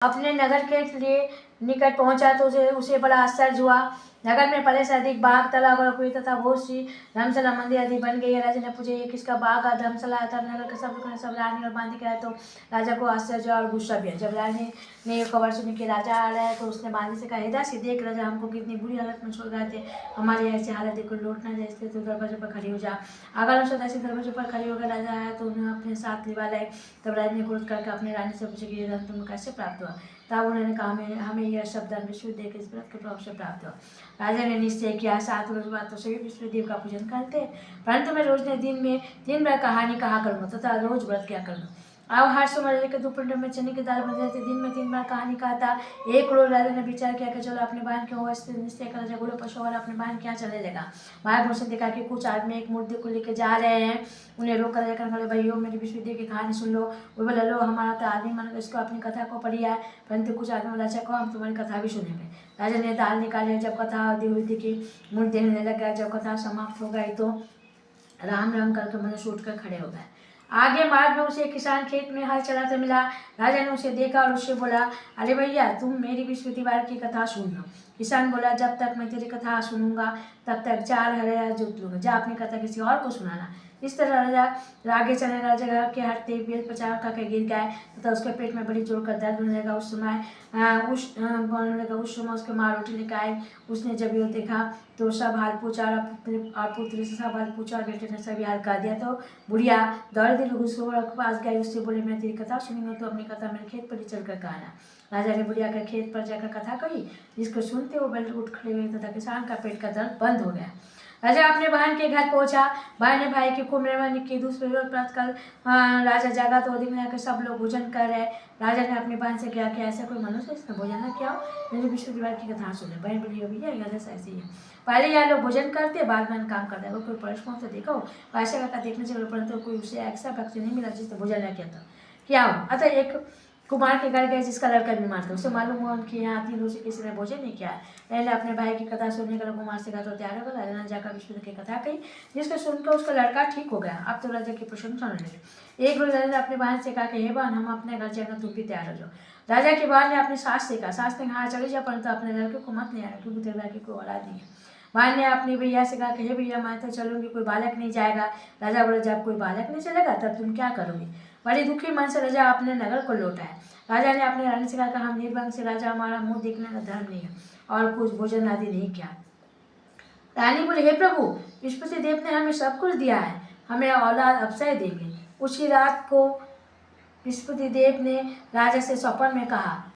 अपने नगर के लिए निकट पहुंचा तो उसे बड़ा आश्चर्य हुआ। नगर में पहले से अधिक बाग, तालाब और कुएं तथा बहुत सी धर्मशाला, मंदिर आदि बन गई है। राजा ने पूछा, ये किसका बाग और धर्मशाला था? नगर के सब रानी और बांदी गए तो राजा को आश्चर्य और गुस्सा भी है। जब रानी ने ये खबर सुनी कि राजा आ रहा है तो उसने बांदी से कहा, हिदासी देख राजा हमको कितनी बुरी हालत में छोड़ गए थे, हमारी ऐसी हालत देखो, लौट ना जाए, इसलिए तो दरवाजे पर खड़ी हो जा। अगर सदासी दरवाजे पर खड़ी होकर राजा आया तो उन्हें अपने साथ लिवा लाए। तब राजा ने क्रोध करके अपनी रानी से पूछा कि ये धन तुम्हें कैसे प्राप्त हुआ? तब उन्होंने कहा, हमें यह शब्द विष्णु देव के व्रत के प्रभाव से प्राप्त हुआ। राजा ने निश्चय किया, 7 रोज बाद तो सभी विष्णु देव का पूजन करते, परंतु मैं रोज ने दिन में 3 बार कहानी कहा करूँगा तथा रोज व्रत किया करूँगा। अब हर समय के दोपहर में चने की दाल बन जाती, दिन में 3 बार कहानी कहता। एक रोज राजा ने विचार किया कि चलो अपने बहन के हो निश्चय कर राजा गोलो पशु और अपने बहन के यहाँ चले लेगा। महाराज से देखा कि कुछ आदमी एक मूर्ति को लेकर जा रहे हैं। उन्हें रोक कर राजा कहने, भाइयों मेरी विष्णु देव की कहानी सुन लो। वो बोले, लो हमारा तो आदमी मन इसको अपनी कथा को पढ़ी है, परंतु कुछ आदमी बोला, अच्छा को हम तुम्हारी कथा भी सुनेंगे। राजा ने दाल निकाली। जब कथा आदि हुई थी कि मुंह देखने लग गया। जब कथा समाप्त हो गई तो राम राम करके मनुष्य उठकर खड़े हो गए। आगे मार्ग में उसे किसान खेत में हल चलाते मिला। राजा ने उसे देखा और उससे बोला, अरे भैया तुम मेरी बृहस्पतिवार की कथा सुन लो। किसान बोला, जब तक मैं तेरी कथा सुनूंगा तब तक 4 हरिया जोत लूंगा, जा अपनी कथा किसी और को सुनाना। इस तरह राजा आगे चले। राजा के हटते बेल पचार करके गिर गए तथा उसके पेट में बड़ी जोर कर दर्द होने लगा। उस समय उसके माँ रोटी लेकर आई। उसने जब ये देखा तो सब हाल पूछा और पुत्री से सब हाल पूछा और बेटे ने सभी हाल कह दिया। तो बुढ़िया दौड़ दी, लोग उसके पास गए, उससे बोले, मैं तेरी कथा सुनूंगा तो अपनी कथा मेरे खेत पर ही चल कर कहना। राजा ने बुढ़िया के खेत पर जाकर कथा कही, जिसको सुनते वो बैल उठ खड़े हुए तथा किसान का पेट का दर्द बंद हो गया। राजा अपने बहन के घर पहुंचा। भाई ने भाई की खूब मेहरबानी की। दूसरे रोज प्रातःकाल राजा जागा तो दिन में आकर सब लोग भोजन कर रहे। राजा ने अपनी बहन से कहा कि ऐसा कोई मनुष्य इसने भोजन न किया हो, मेरे बृहस्पतिवार की कथा सुने। बहन बोली, भैया यह ऐसी है, पहले यह लोग भोजन करते बाद में काम करते, वो कोई परस्पर से देखो ऐसा करता देखने से परंतु कोई उसे ऐसा व्यक्ति नहीं मिला जिसने भोजन न किया था। क्या हो? अतः एक कुमार के घर गए जिसका लड़का बीमार था। उसे मालूम हुआ कि यहाँ 3 रोज से किसी ने भोजन नहीं किया है। पहले अपने भाई की कथा सुनने का कुमार से कहा तो तैयार होगा। राजा ने जाकर विष्णु की कथा कही, जिसको सुनकर उसका लड़का ठीक हो गया। अब तो राजा की प्रशंसा होने लगी। एक रोज राजा ने अपनी बहन से कहा कि हे बहन, हम अपने घर जाएंगे, तुम भी तैयार हो जाओ। राजा की बहन ने अपनी सास से कहा, सास ने हाँ चले जाओ, परंतु अपने लड़के को मत ले आना क्योंकि तेरे लड़के को औलाद नहीं है। बहन ने अपनी भैया से कहा कि हे भैया, मैं तो चलूंगी, कोई बालक नहीं जाएगा। राजा बोले, जब कोई बालक नहीं चलेगा तब तुम क्या करोगी? बड़ी दुखी मन से राजा अपने नगर को लौटा है। राजा ने अपने रानी से कहा कि हम निर्वंश से राजा, हमारा मुंह देखने का धर्म नहीं है और कुछ भोजन आदि नहीं किया। रानी बोले, हे प्रभु, बृहस्पति देव ने हमें सब कुछ दिया है, हमें औलाद अवश्य देंगे। उसी रात को बृहस्पति देव ने राजा से स्वप्न में कहा,